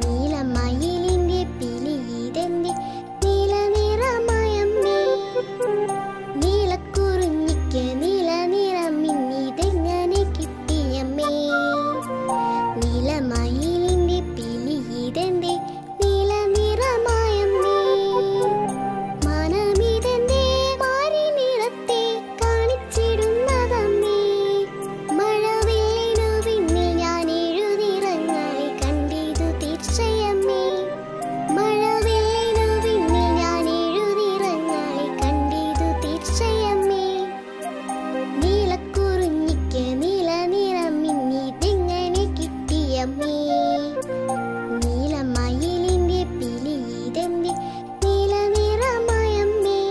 നീലമയിലിന്റെ പിലിയിതെന്റെ നീല നിറമയമ്മേ. നീലക്കുറിഞ്ഞിക്ക് നീല നിറം ഇന്നിതെങ്ങനെ കിട്ടിയമ്മേ. നീലമയിലിന്റെ പിലിയിതെന്റെ നീല നിറമയമ്മേ. മനമിതെന്റെ മാരി നിറത്തെ കാണിച്ചിടുന്നതമ്മേ. മഴവില്ലിനു പിന്നിൽ ഞാൻ എഴുതിറങ്ങളെ കണ്ടിതു തീർച്ചയമ്മേ. മഴവില്ലിനു പിന്നിൽ ഞാൻ എഴുതിറങ്ങളെ കണ്ടിതു തീർച്ചയമ്മേ. നീലക്കുറിഞ്ഞിക്ക് നീല നിറം ഇന്നിതെങ്ങനെ കിട്ടിയമ്മേ. നീലമയിലിന്റെ പിലിയിതെന്റെ നീല നിറമയമ്മേ.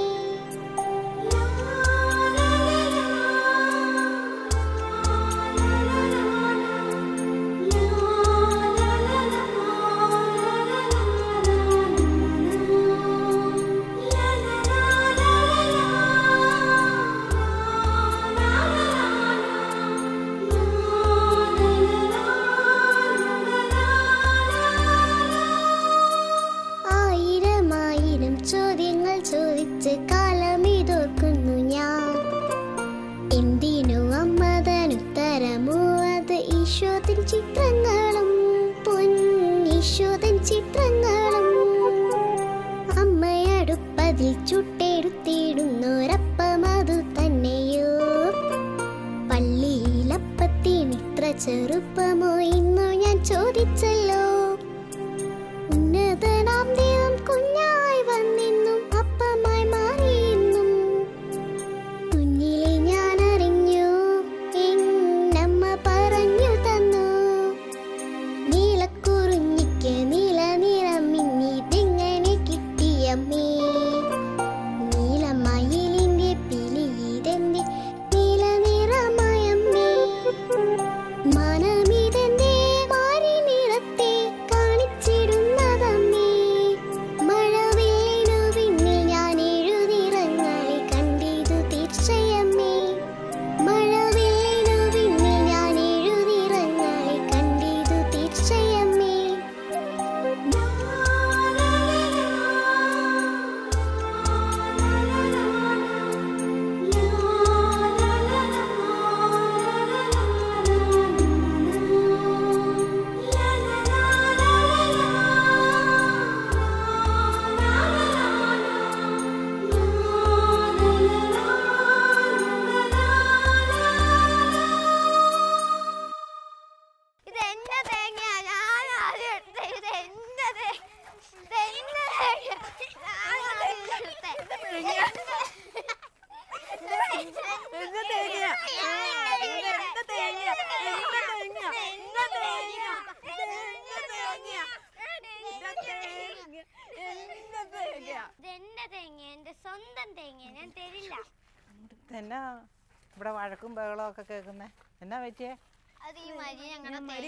ആയിരം ചോദ്യങ്ങൾ ചോദിച്ച് കാലമിതോർക്കുന്നു ഞാൻ. എന്തിനു അമ്മതനുത്തരമോ അത് ഈശോതൻ ചിത്രങ്ങളും പൊന്നീശോതൻ ചിത്രങ്ങളും. അമ്മയടുപ്പതിൽ ചുട്ടെടുത്തിടുന്നൊരപ്പം അതു തന്നെയോ. പള്ളിയിലപ്പത്തിനിത്ര ചെറുപ്പമോ ഇന്നു ഞാൻ ചോദിച്ചല്ലോ. ഉന്നതനാം ദൈവം കുഞ്ഞായി വന്നെന്നും അപ്പമായി മാറിയെന്നും കുഞ്ഞിലെ ഞാൻ അറിഞ്ഞു, എന്നമ്മ പറഞ്ഞു തന്നു. നീലക്കുറിഞ്ഞിക്ക് നീല നിറം ഇന്നിതെങ്ങനെ കിട്ടിയമ്മേ. നീലമയിലിന്റെ പിലിയിതെന്റെ നീല നിറമയമ്മേ. മനമിതെന്റെ മാരി നിറത്തെ കാണിച്ചിടുന്നതമ്മേ. മഴവില്ലിനു പിന്നിൽ ഞാൻ എഴുതിറങ്ങളെ കണ്ടിതു തീർച്ചയമ്മേ. മഴവില്ലിനു പിന്നിൽ ഞാൻ എഴുതിറങ്ങളെ കണ്ടിതു തീർച്ചയമ്മേ. ഇതെന്റെ തേങ്ങയാ, ഞാൻ ആദ്യം എടുത്തേ. ഇതെന്റെ തേങ്ങ, എന്റെ സ്വന്തം തേങ്ങ, ഞാൻ തരില്ല. എന്നാ ഇവിടെ വഴക്കും ബഹളവും ഒക്കെ കേൾക്കുന്നേ? എന്നാ പറ്റിയേ? അത് ഈ മരി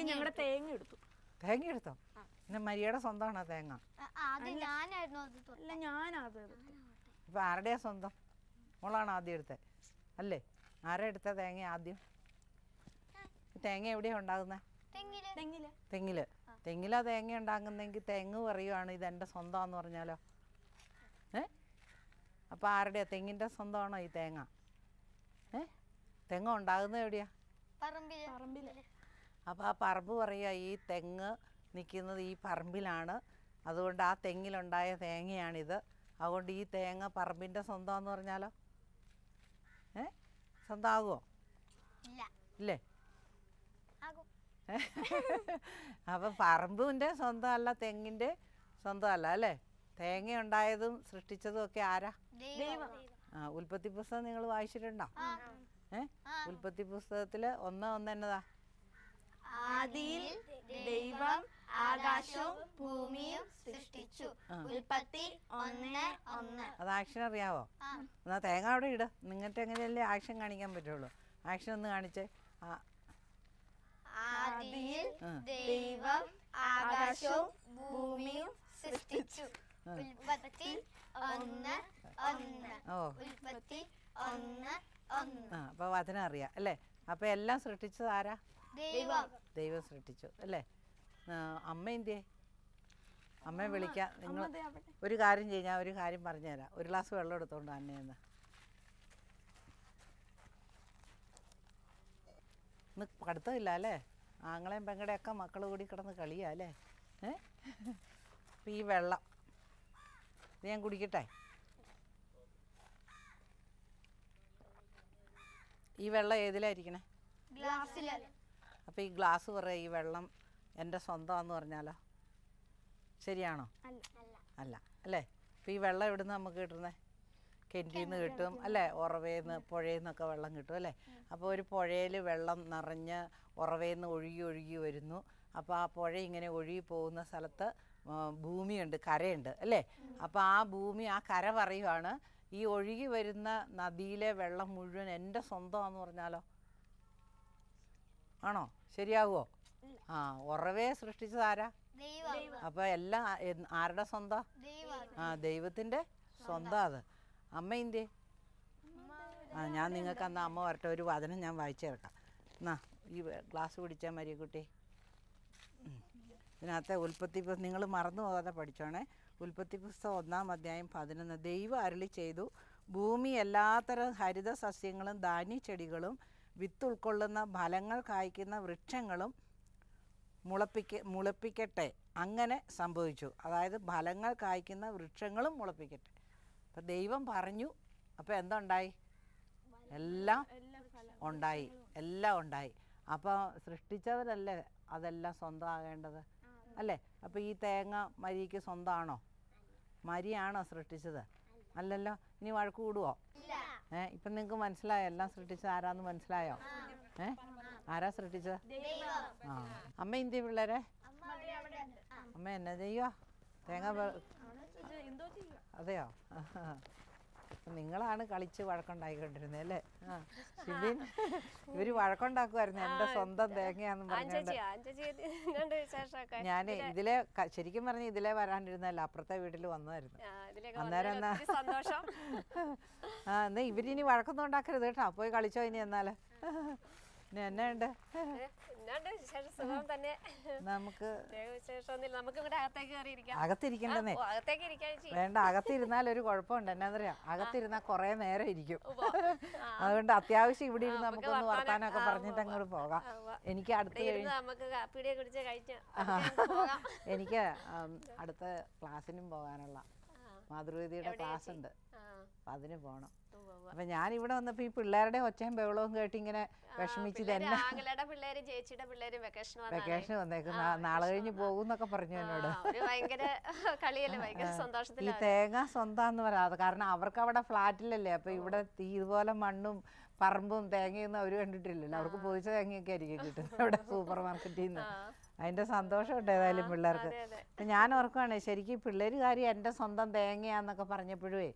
ഞങ്ങളുടെ തേങ്ങ എടുത്തു. തേങ്ങ എടുത്തോ? പിന്നെ മരിയുടെ സ്വന്തമാണോ തേങ്ങ? അത് ഞാനായിരുന്നു. അല്ല, ഞാനത് ഇപ്പം ആരുടെയാ സ്വന്തം? മോളാണ് ആദ്യം എടുത്തത് അല്ലേ? ആരാ എടുത്ത തേങ്ങ ആദ്യം? തേങ്ങ എവിടെയാണ് ഉണ്ടാകുന്നത്? തെങ്ങില്. തെങ്ങിലാ തേങ്ങ ഉണ്ടാകുന്നെങ്കിൽ തെങ്ങ് പറയുവാണ് ഇതെൻ്റെ സ്വന്തമാണെന്ന് പറഞ്ഞാലോ? അപ്പോൾ ആരുടെയാ? തെങ്ങിൻ്റെ സ്വന്തമാണോ ഈ തേങ്ങ? തെങ്ങ് ഉണ്ടാകുന്നത് എവിടെയാ? പറമ്പില്. അപ്പോൾ ആ പറമ്പ് പറയുക ഈ തെങ്ങ് നിൽക്കുന്നത് ഈ പറമ്പിലാണ്, അതുകൊണ്ട് ആ തെങ്ങിലുണ്ടായ തേങ്ങയാണിത്, അതുകൊണ്ട് ഈ തേങ്ങ പറമ്പിൻ്റെ സ്വന്തമാണെന്ന് പറഞ്ഞാലോ? സ്വന്തമാകുമോ? ഇല്ലേ? അപ്പം പറമ്പിൻ്റെ സ്വന്തമല്ല, തെങ്ങിൻ്റെ സ്വന്തമല്ല അല്ലേ? തേങ്ങ ഉണ്ടായതും സൃഷ്ടിച്ചതും ഒക്കെ ആരാ? ഉൽപ്പത്തി പുസ്തകം നിങ്ങൾ വായിച്ചിട്ടുണ്ടോ? ഉൽപ്പത്തി പുസ്തകത്തിൽ 1:1 എന്നതാ? ആദിയിൽ ദൈവം ആകാശവും ഭൂമിയും സൃഷ്ടിച്ചു. ഉൽപ്പത്തി 1:1. അത് ആക്ഷൻ അറിയാവോ? എന്നാ തേങ്ങ അവിടെ ഇട്. നിങ്ങൾക്ക് എങ്ങനെയല്ലേ ആക്ഷൻ കാണിക്കാൻ പറ്റുള്ളൂ? ആക്ഷൻ ഒന്ന് കാണിച്ചേ. ആദിയിൽ ദൈവം ആകാശവും ഭൂമിയും സൃഷ്ടിച്ചു. ഉൽപ്പത്തി 1:1. ഉൽപ്പത്തി 1:1. അപ്പോൾ വചനം അറിയാം അല്ലേ? അപ്പോൾ എല്ലാം സൃഷ്ടിച്ചത് ആരാ? ദൈവം. ദൈവം സൃഷ്ടിച്ചു അല്ലേ? അമ്മ എന്തിയേ? അമ്മയെ വിളിക്കാം. നിങ്ങൾ ഒരു കാര്യം ചെയ്യും, ഞാൻ ഒരു കാര്യം പറഞ്ഞുതരാം. ഒരു ഗ്ലാസ് വെള്ളം എടുത്തോണ്ട് അന്നേന്ന്. ഇന്ന് പഠിത്തമില്ല അല്ലേ? ആങ്ങളെയും പെങ്ങളുടെയൊക്കെ മക്കൾ കൂടി കിടന്ന് കളിയാ അല്ലേ? അപ്പം ഈ വെള്ളം ഇത് ഞാൻ കുടിക്കട്ടെ? ഈ വെള്ളം ഏതിലായിരിക്കണേ? അപ്പം ഈ ഗ്ലാസ് പറയാം ഈ വെള്ളം എൻ്റെ സ്വന്തമാണെന്ന് പറഞ്ഞാലോ ശരിയാണോ? അല്ല അല്ലേ? അപ്പം ഈ വെള്ളം എവിടെ നിന്ന് നമുക്ക് കിട്ടുന്നത്? കിണറ്റിൽ നിന്ന് കിട്ടും അല്ലേ? ഉറവയിൽ നിന്ന് പുഴയിൽ നിന്നൊക്കെ വെള്ളം കിട്ടും അല്ലേ? അപ്പോൾ ഒരു പുഴയിൽ വെള്ളം നിറഞ്ഞ് ഉറവയിൽ നിന്ന് ഒഴുകി ഒഴുകി വരുന്നു. അപ്പോൾ ആ പുഴ ഇങ്ങനെ ഒഴുകി പോകുന്ന സ്ഥലത്ത് ഭൂമിയുണ്ട്, കരയുണ്ട് അല്ലേ? അപ്പോൾ ആ ഭൂമി, ആ കര പറയുവാണ് ഈ ഒഴുകി വരുന്ന നദിയിലെ വെള്ളം മുഴുവൻ എൻ്റെ സ്വന്തമാണെന്ന് പറഞ്ഞാലോ ആണോ? ശരിയാകുമോ? ആ, ഉറവയെ സൃഷ്ടിച്ചത് ആരാ? അപ്പോൾ എല്ലാം ആരുടെ സ്വന്തം? ആ, ദൈവത്തിൻ്റെ സ്വന്തം അത്. അമ്മ ഇന്ത്യ ഞാൻ നിങ്ങൾക്ക് അന്ന് അമ്മ വരട്ടെ ഒരു വചനം ഞാൻ വായിച്ചേർക്കാം. എന്നാ ഈ ഗ്ലാസ് പിടിച്ചാൽ മരിയക്കുട്ടി. ഇതിനകത്തെ ഉൽപ്പത്തി നിങ്ങൾ മറന്നു പോകാതെ പഠിച്ചോണേ. ഉൽപ്പത്തി പുസ്തകം 1-ാം അധ്യായം 11. ദൈവം അരുളി ചെയ്തു, ഭൂമി എല്ലാത്തരം ഹരിത സസ്യങ്ങളും ധാന്യച്ചെടികളും വിത്ത് ഉൾക്കൊള്ളുന്ന ഫലങ്ങൾ കായ്ക്കുന്ന വൃക്ഷങ്ങളും മുളപ്പിക്കട്ടെ. അങ്ങനെ സംഭവിച്ചു. അതായത് ഫലങ്ങൾ കായ്ക്കുന്ന വൃക്ഷങ്ങളും മുളപ്പിക്കട്ടെ. അപ്പം ദൈവം പറഞ്ഞു. അപ്പോൾ എന്തുണ്ടായി? എല്ലാം ഉണ്ടായി, എല്ലാം ഉണ്ടായി. അപ്പോൾ സൃഷ്ടിച്ചവരല്ലേ അതെല്ലാം സ്വന്തമാകേണ്ടത് അല്ലേ? അപ്പോൾ ഈ തേങ്ങ മരിക്ക് സ്വന്തമാണോ? മരിയാണോ സൃഷ്ടിച്ചത്? അല്ലല്ലോ. ഇനി വഴക്ക് കൂടുവോ? ഇപ്പം നിങ്ങൾക്ക് മനസ്സിലായോ എല്ലാം സൃഷ്ടിച്ചത് ആരാന്ന് മനസ്സിലായോ? ആരാ സൃഷ്ടിച്ചത്? ആ. അമ്മ ഇന്ത്യ പിള്ളേരെ അമ്മ എന്നാ ചെയ്യുക? തേങ്ങ അതെയോ? നിങ്ങളാണ് കളിച്ച് വഴക്കുണ്ടായിക്കൊണ്ടിരുന്നത് അല്ലേ? ഷിബിൻ ഇവര് വഴക്കുണ്ടാക്കുമായിരുന്നു എൻ്റെ സ്വന്തം തേങ്ങയാന്ന് പറഞ്ഞോണ്ട്. ഞാൻ ഇതിലെ ശരിക്കും പറഞ്ഞ ഇതിലെ വരാണ്ടിരുന്നല്ല, അപ്പുറത്തെ വീട്ടിൽ വന്നതായിരുന്നു. അന്നേരം എന്നാ എന്നാ ഇവരിനി വഴക്കൊന്നും ഉണ്ടാക്കരുത് കേട്ടോ. പോയി കളിച്ചോ ഇനി. എന്നാല് ഇനി എന്നാ ഉണ്ട്? നമുക്ക് അകത്തിരിക്കണ്ടെന്നേ വേണ്ട. അകത്തിരുന്നാൽ ഒരു കുഴപ്പമുണ്ട്. എന്നാന്നറിയാം, അകത്തിരുന്നാൽ കുറെ നേരം ഇരിക്കും. അതുകൊണ്ട് അത്യാവശ്യം ഇവിടെ ഇരുന്ന് നമുക്കൊന്ന് വർത്താനൊക്കെ പറഞ്ഞിട്ട് അങ്ങോട്ട് പോകാം. എനിക്ക് എനിക്ക് അടുത്ത ക്ലാസ്സിനും പോകാനുള്ള മാതൃവേദിയുടെ ക്ലാസ് ഉണ്ട്. അപ്പം അതിന് പോകണം. അപ്പൊ ഞാൻ ഇവിടെ വന്നപ്പോ ഈ പിള്ളേരുടെ ഒച്ചയും ബഹളവും കേട്ടിങ്ങനെ വിഷമിച്ചത് എന്നെ. വെക്കേഷൻ വന്നേക്കും, നാളെ കഴിഞ്ഞ് പോകും എന്നൊക്കെ പറഞ്ഞു എന്നോട്. ഈ തേങ്ങ സ്വന്തമാന്ന് പറയാതെ, കാരണം അവർക്ക് അവിടെ ഫ്ലാറ്റിലല്ലേ. അപ്പൊ ഇവിടെ ഇതുപോലെ മണ്ണും പറമ്പും തേങ്ങയൊന്നും അവർ കണ്ടിട്ടില്ലല്ലോ. അവർക്ക് പൊതിച്ച തേങ്ങയൊക്കെ ആയിരിക്കും കിട്ടുന്നത് ഇവിടെ സൂപ്പർ മാർക്കറ്റിൽ നിന്ന്. അതിന്റെ സന്തോഷമുണ്ട് ഏതായാലും പിള്ളേർക്ക്. ഞാൻ ഓർക്കുവാണ് ശരിക്കും പിള്ളേര് കാര്യം എൻ്റെ സ്വന്തം തേങ്ങയാന്നൊക്കെ പറഞ്ഞപ്പോഴേ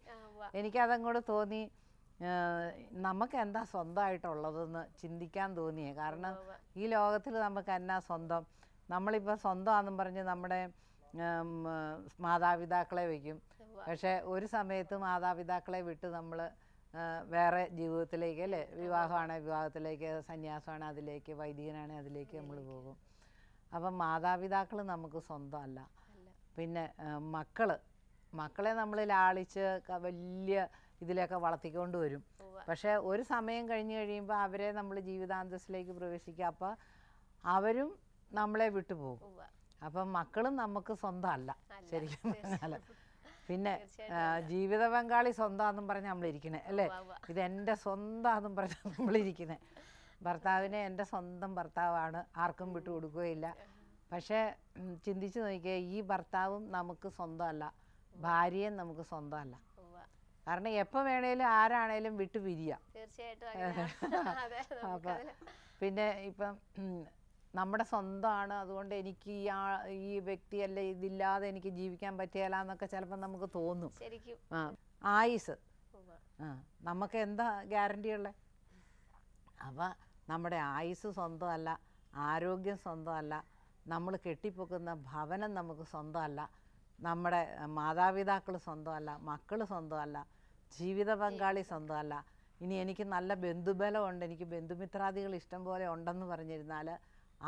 എനിക്കതങ്ങോട്ട് തോന്നി, നമുക്ക് എന്താ സ്വന്തമായിട്ടുള്ളതെന്ന് ചിന്തിക്കാൻ തോന്നിയേ. കാരണം ഈ ലോകത്തിൽ നമുക്ക് എന്നാ സ്വന്തം? നമ്മളിപ്പോൾ സ്വന്തമാണെന്നും പറഞ്ഞ് നമ്മുടെ മാതാപിതാക്കളെ വയ്ക്കും. പക്ഷേ ഒരു സമയത്ത് മാതാപിതാക്കളെ വിട്ട് നമ്മൾ വേറെ ജീവിതത്തിലേക്ക് അല്ലേ, വിവാഹമാണെങ്കിൽ വിവാഹത്തിലേക്ക്, സന്യാസമാണ് അതിലേക്ക്, വൈദികനാണ് അതിലേക്ക് നമ്മൾ പോകും. അപ്പം മാതാപിതാക്കൾ നമുക്ക് സ്വന്തമല്ല. പിന്നെ മക്കളെ നമ്മൾ ലാളിച്ച് വലിയ ഇതിലൊക്കെ വളർത്തിക്കൊണ്ട് വരും. പക്ഷേ ഒരു സമയം കഴിഞ്ഞ് കഴിയുമ്പോൾ അവരെ നമ്മൾ ജീവിതാന്തസ്സിലേക്ക് പ്രവേശിക്കുക. അപ്പോൾ അവരും നമ്മളെ വിട്ടുപോകും. അപ്പം മക്കളും നമുക്ക് സ്വന്തമല്ല ശരിക്കും പറഞ്ഞാൽ. പിന്നെ ജീവിത പങ്കാളി സ്വന്തമാണെന്നും പറഞ്ഞ് നമ്മളിരിക്കണേ അല്ലേ? ഇതെൻ്റെ സ്വന്തമാണെന്നും പറഞ്ഞ് നമ്മളിരിക്കണേ. ഭർത്താവിനെ എൻ്റെ സ്വന്തം ഭർത്താവാണ്, ആർക്കും വിട്ടു കൊടുക്കുകയില്ല. പക്ഷേ ചിന്തിച്ച് നോക്കിയേ, ഈ ഭർത്താവും നമുക്ക് സ്വന്തമല്ല, ഭാര്യയും നമുക്ക് സ്വന്തമല്ല. കാരണം എപ്പോൾ വേണേലും ആരാണേലും വിട്ടു പിരിയാം. അപ്പം പിന്നെ ഇപ്പം നമ്മുടെ സ്വന്തമാണ്, അതുകൊണ്ട് എനിക്ക് ഈ വ്യക്തിയല്ല, ഇതില്ലാതെ എനിക്ക് ജീവിക്കാൻ പറ്റിയല്ല എന്നൊക്കെ ചിലപ്പോൾ നമുക്ക് തോന്നും. ആയുസ് നമുക്ക് എന്താ ഗ്യാരണ്ടി ഉള്ളത്? അപ്പം നമ്മുടെ ആയുസ് സ്വന്തമല്ല, ആരോഗ്യം സ്വന്തമല്ല, നമ്മൾ കെട്ടിപ്പൊക്കുന്ന ഭവനം നമുക്ക് സ്വന്തമല്ല, നമ്മുടെ മാതാപിതാക്കൾ സ്വന്തമല്ല, മക്കൾ സ്വന്തമല്ല, ജീവിത പങ്കാളി സ്വന്തമല്ല. ഇനി എനിക്ക് നല്ല ബന്ധുബലമുണ്ട്, എനിക്ക് ബന്ധുമിത്രാദികൾ ഇഷ്ടം പോലെ ഉണ്ടെന്ന് പറഞ്ഞിരുന്നാൽ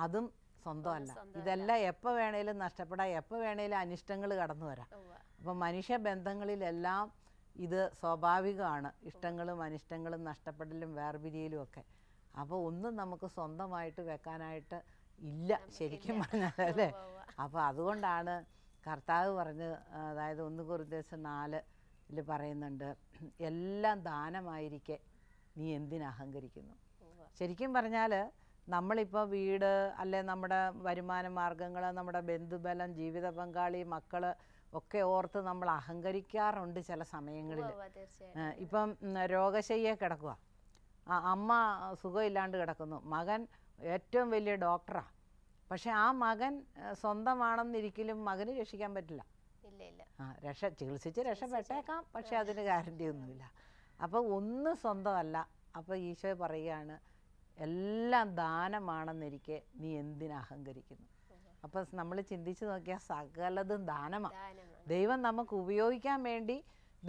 അതും സ്വന്തമല്ല. ഇതെല്ലാം എപ്പോൾ വേണേലും നഷ്ടപ്പെടാം, എപ്പോൾ വേണേലും അനിഷ്ടങ്ങൾ കടന്നു വരാം. അപ്പം മനുഷ്യ ബന്ധങ്ങളിലെല്ലാം ഇത് സ്വാഭാവികമാണ്, ഇഷ്ടങ്ങളും അനിഷ്ടങ്ങളും നഷ്ടപ്പെടലും വേർപിരിയലും ഒക്കെ. അപ്പോൾ ഒന്നും നമുക്ക് സ്വന്തമായിട്ട് വെക്കാനായിട്ട് ഇല്ല ശരിക്കും പറഞ്ഞാൽ, അല്ലേ? അപ്പോൾ അതുകൊണ്ടാണ് കർത്താവ് പറഞ്ഞ്, അതായത് 1 കൊരിന്ത്യർ 4 പറയുന്നുണ്ട്, എല്ലാം ദാനമായിരിക്കെ നീ എന്തിനഹങ്കരിക്കുന്നു. ശരിക്കും പറഞ്ഞാൽ നമ്മളിപ്പോൾ വീട്, അല്ലെ നമ്മുടെ വരുമാന മാർഗങ്ങൾ, നമ്മുടെ ബന്ധുബലം, ജീവിത പങ്കാളി, മക്കൾ ഒക്കെ ഓർത്ത് നമ്മൾ അഹങ്കരിക്കാറുണ്ട് ചില സമയങ്ങളിൽ. ഇപ്പം രോഗശയ്യയെ കിടക്കുക, അമ്മ സുഖമില്ലാണ്ട് കിടക്കുന്നു, മകൻ ഏറ്റവും വലിയ ഡോക്ടറാണ്, പക്ഷെ ആ മകൻ സ്വന്തമാണെന്നിരിക്കലും മകന് രക്ഷിക്കാൻ പറ്റില്ല. ചികിത്സിച്ച് രക്ഷപ്പെട്ടേക്കാം, പക്ഷെ അതിന് ഗ്യാരണ്ടി ഒന്നുമില്ല. അപ്പോൾ ഒന്നും സ്വന്തമല്ല. അപ്പോൾ ഈശോ പറയുകയാണ്, എല്ലാം ദാനമാണെന്നിരിക്കെ നീ എന്തിനഹങ്കരിക്കുന്നു. അപ്പം നമ്മൾ ചിന്തിച്ച് നോക്കിയാൽ സകലതും ദാനമാണ്. ദൈവം നമുക്ക് ഉപയോഗിക്കാൻ വേണ്ടി,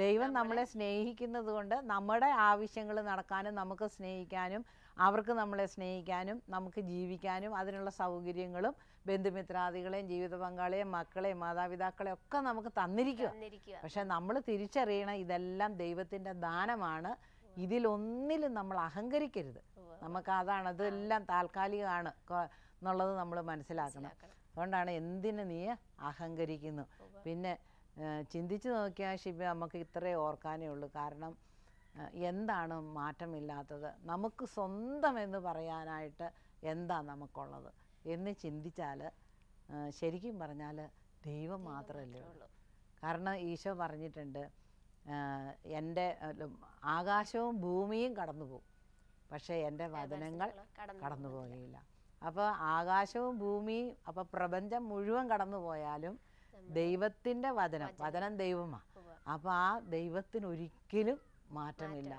ദൈവം നമ്മളെ സ്നേഹിക്കുന്നത് കൊണ്ട് നമ്മുടെ ആവശ്യങ്ങൾ നടക്കാനും, നമുക്ക് സ്നേഹിക്കാനും, അവർക്ക് നമ്മളെ സ്നേഹിക്കാനും, നമുക്ക് ജീവിക്കാനും അതിനുള്ള സൗകര്യങ്ങളും ബന്ധുമിത്രാദികളെയും ജീവിത പങ്കാളിയെയും മക്കളെയും മാതാപിതാക്കളെയും ഒക്കെ നമുക്ക് തന്നിരിക്കുക. പക്ഷെ നമ്മൾ തിരിച്ചറിയണം, ഇതെല്ലാം ദൈവത്തിൻ്റെ ദാനമാണ്. ഇതിലൊന്നിലും നമ്മൾ അഹങ്കരിക്കരുത്. നമുക്ക് അതാണ്, അതെല്ലാം താൽക്കാലികമാണ് എന്നുള്ളത് നമ്മൾ മനസ്സിലാക്കണം. അതുകൊണ്ടാണ് എന്തിന് നീ അഹങ്കരിക്കുന്നു. പിന്നെ ചിന്തിച്ച് നോക്കിയാൽ ഷിബി നമുക്ക് ഇത്രയേ ഓർക്കാനേ ഉള്ളൂ. കാരണം എന്താണ് മാറ്റമില്ലാത്തത്, നമുക്ക് സ്വന്തം എന്ന് പറയാനായിട്ട് എന്താ നമുക്കുള്ളത് എന്ന് ചിന്തിച്ചാൽ ശരിക്കും പറഞ്ഞാൽ ദൈവം മാത്രമല്ലേ ഉള്ളൂ. കാരണം ഈശോ പറഞ്ഞിട്ടുണ്ട്, എൻ്റെ ആകാശവും ഭൂമിയും കടന്നു പോകും, പക്ഷേ എൻ്റെ വചനങ്ങൾ കടന്നു പോകുകയില്ല. അപ്പോൾ ആകാശവും ഭൂമിയും, അപ്പോൾ പ്രപഞ്ചം മുഴുവൻ കടന്നു പോയാലും ദൈവത്തിൻ്റെ വചനം ദൈവമാണ്. അപ്പോൾ ആ ദൈവത്തിന് ഒരിക്കലും മാറ്റമില്ല.